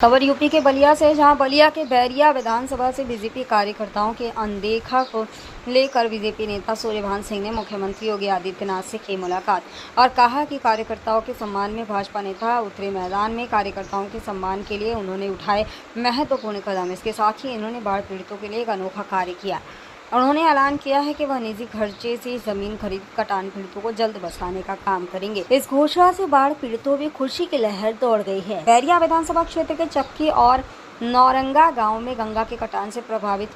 खबर यूपी के बलिया से, जहां बलिया के बैरिया विधानसभा से बीजेपी कार्यकर्ताओं के अनदेखा को लेकर बीजेपी नेता सूर्यभान सिंह ने मुख्यमंत्री योगी आदित्यनाथ से की मुलाकात और कहा कि कार्यकर्ताओं के सम्मान में भाजपा नेता उतरे मैदान में। कार्यकर्ताओं के सम्मान के लिए उन्होंने उठाए महत्वपूर्ण कदम। इसके साथ ही इन्होंने बाढ़ पीड़ितों के लिए एक अनोखा कार्य किया। उन्होंने ऐलान किया है कि वह निजी खर्चे से जमीन खरीद कटान पीड़ितों को जल्द बचाने का काम करेंगे। इस घोषणा से बाढ़ पीड़ितों में खुशी की लहर दौड़ गई है। बैरिया विधानसभा क्षेत्र के चक्की और नौरंगा गांव में गंगा के कटान से प्रभावित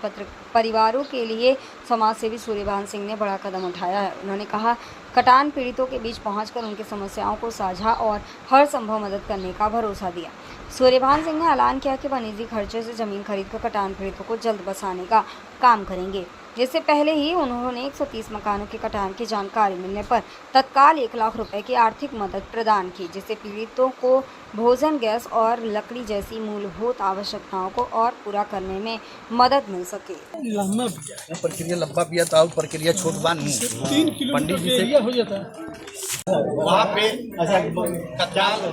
परिवारों के लिए समाजसेवी सूर्यभान सिंह ने बड़ा कदम उठाया है। उन्होंने कहा, कटान पीड़ितों के बीच पहुंचकर उनकी समस्याओं को साझा और हर संभव मदद करने का भरोसा दिया। सूर्यभान सिंह ने ऐलान किया कि वह निजी खर्चे से जमीन खरीदकर कटान पीड़ितों को जल्द बचाने का काम करेंगे। इससे पहले ही उन्होंने 130 मकानों के कटान की जानकारी मिलने पर तत्काल 1 लाख रुपए की आर्थिक मदद प्रदान की, जिससे पीड़ितों को भोजन, गैस और लकड़ी जैसी मूलभूत आवश्यकताओं को और पूरा करने में मदद मिल सके। प्रक्रिया लंबा पिया था, प्रक्रिया छोट बान पंडित जी से हो जाता है। वहाँ पे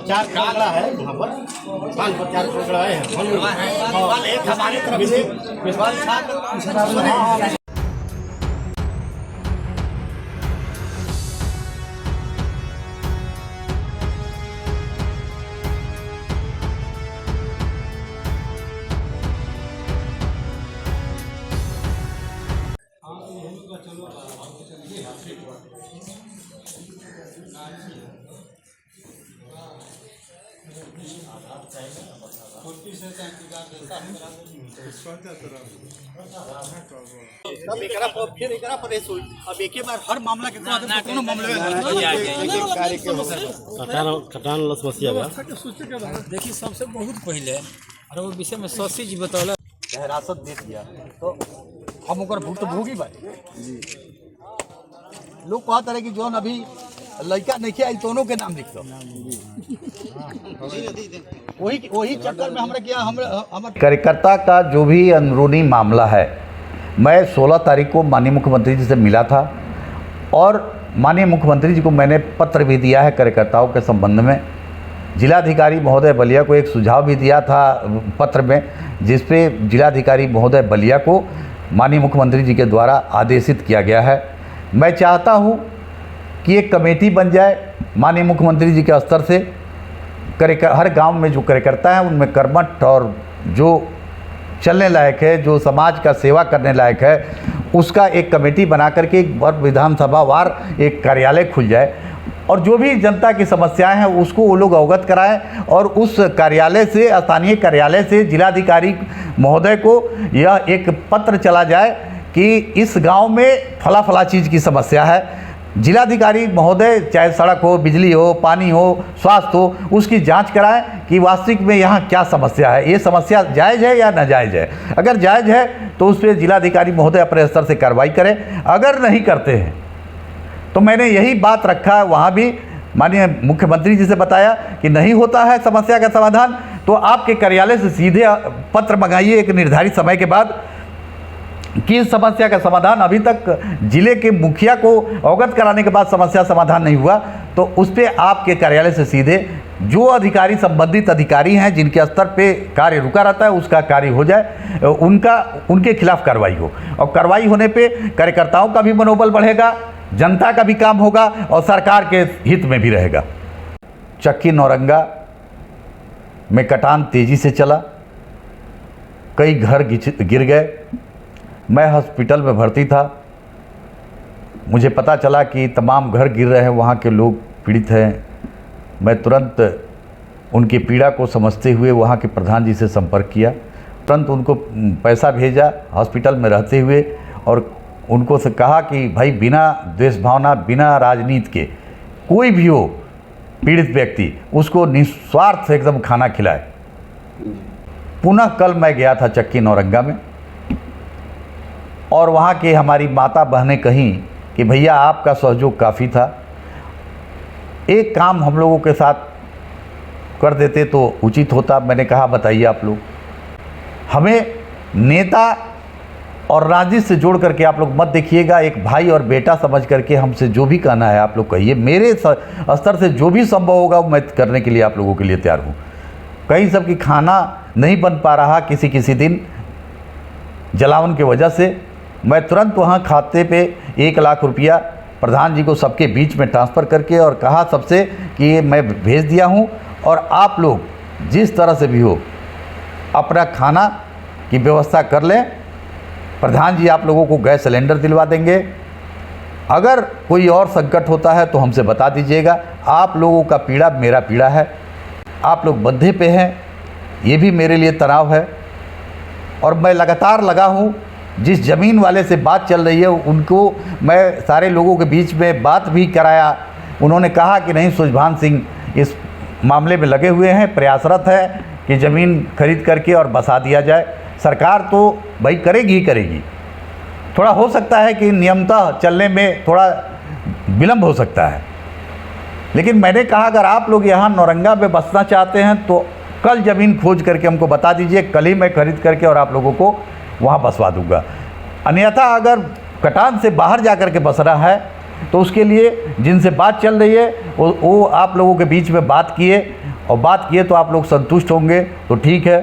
चार कागड़ा है, वहाँ पर 5 टुकड़ा है और एक हमारे तरफ से फिर एकरा पर अब एक बार हर मामला के कोनो मामले कटान समस्या बा। देखिए, सबसे बहुत पहले और वो विषय में शशि जी बतौल हिरासत दे दिया तो हम ओकर भुगतभोगी बा। लोग कहत रहे कि जौन अभी लड़का नहीं आयल दोनों के नाम लिख दो। वही चक्कर में हमरा क्या कार्यकर्ता का जो भी अंदरूनी मामला है, मैं 16 तारीख को माननीय मुख्यमंत्री जी से मिला था और माननीय मुख्यमंत्री जी को मैंने पत्र भी दिया है कार्यकर्ताओं के संबंध में। जिलाधिकारी महोदय बलिया को एक सुझाव भी दिया था पत्र में, जिस पे जिलाधिकारी महोदय बलिया को माननीय मुख्यमंत्री जी के द्वारा आदेशित किया गया है। मैं चाहता हूँ कि एक कमेटी बन जाए माननीय मुख्यमंत्री जी के स्तर से। हर गांव में जो कार्यकर्ता हैं उनमें कर्मठ और जो चलने लायक है, जो समाज का सेवा करने लायक है, उसका एक कमेटी बना करके एक विधानसभा वार एक कार्यालय खुल जाए और जो भी जनता की समस्याएं हैं उसको वो लोग अवगत कराएं और उस कार्यालय से, स्थानीय कार्यालय से जिलाधिकारी महोदय को यह एक पत्र चला जाए कि इस गांव में फला फला चीज़ की समस्या है। जिलाधिकारी महोदय चाहे सड़क हो, बिजली हो, पानी हो, स्वास्थ्य हो, उसकी जांच कराएं कि वास्तविक में यहाँ क्या समस्या है, ये समस्या जायज़ है या नाजायज़ है। अगर जायज़ है तो उस पर जिलाधिकारी महोदय अपने स्तर से कार्रवाई करें। अगर नहीं करते हैं तो मैंने यही बात रखा, वहाँ भी माननीय मुख्यमंत्री जी से बताया कि नहीं होता है समस्या का समाधान तो आपके कार्यालय से सीधे पत्र मंगाइए एक निर्धारित समय के बाद कि इस समस्या का समाधान अभी तक जिले के मुखिया को अवगत कराने के बाद समस्या समाधान नहीं हुआ तो उस पर आपके कार्यालय से सीधे जो अधिकारी, संबंधित अधिकारी हैं जिनके स्तर पे कार्य रुका रहता है, उसका कार्य हो जाए, उनके खिलाफ कार्रवाई हो। और कार्रवाई होने पे कार्यकर्ताओं का भी मनोबल बढ़ेगा, जनता का भी काम होगा और सरकार के हित में भी रहेगा। चक्की नौरंगा में कटान तेज़ी से चला, कई घर गिर गए। मैं हॉस्पिटल में भर्ती था, मुझे पता चला कि तमाम घर गिर रहे हैं, वहाँ के लोग पीड़ित हैं। मैं तुरंत उनकी पीड़ा को समझते हुए वहाँ के प्रधान जी से संपर्क किया, तुरंत उनको पैसा भेजा हॉस्पिटल में रहते हुए और उनको से कहा कि भाई बिना द्वेष भावना, बिना राजनीति के कोई भी हो पीड़ित व्यक्ति, उसको निस्वार्थ एकदम खाना खिलाए। पुनः कल मैं गया था चक्की नौरंगा में और वहाँ के हमारी माता बहनें कहीं कि भैया आपका सहयोग काफ़ी था, एक काम हम लोगों के साथ कर देते तो उचित होता। मैंने कहा बताइए आप लोग, हमें नेता और राजनीति से जोड़ करके आप लोग मत देखिएगा, एक भाई और बेटा समझ करके हमसे जो भी कहना है आप लोग कहिए। मेरे स्तर से जो भी संभव होगा मैं करने के लिए आप लोगों के लिए तैयार हूँ। कहीं सबकी खाना नहीं बन पा रहा किसी दिन जलावन की वजह से, मैं तुरंत वहाँ खाते पे 1 लाख रुपया प्रधान जी को सबके बीच में ट्रांसफ़र करके और कहा सबसे कि ये मैं भेज दिया हूँ और आप लोग जिस तरह से भी हो अपना खाना की व्यवस्था कर लें। प्रधान जी आप लोगों को गैस सिलेंडर दिलवा देंगे। अगर कोई और संकट होता है तो हमसे बता दीजिएगा। आप लोगों का पीड़ा मेरा पीड़ा है, आप लोग बंधे पे हैं, ये भी मेरे लिए तनाव है। और मैं लगातार लगा हूँ, जिस ज़मीन वाले से बात चल रही है उनको मैं सारे लोगों के बीच में बात भी कराया। उन्होंने कहा कि नहीं, सुजभान सिंह इस मामले में लगे हुए हैं, प्रयासरत है कि ज़मीन खरीद करके और बसा दिया जाए। सरकार तो भाई करेगी ही करेगी, थोड़ा हो सकता है कि नियमतः चलने में थोड़ा विलम्ब हो सकता है, लेकिन मैंने कहा अगर आप लोग यहाँ नौरंगा में बसना चाहते हैं तो कल ज़मीन खोज करके हमको बता दीजिए, कल ही मैं खरीद करके और आप लोगों को वहाँ बसवा दूंगा। अन्यथा अगर कटान से बाहर जा कर के बसना है तो उसके लिए जिनसे बात चल रही है वो आप लोगों के बीच में बात किए, और बात किए तो आप लोग संतुष्ट होंगे तो ठीक है।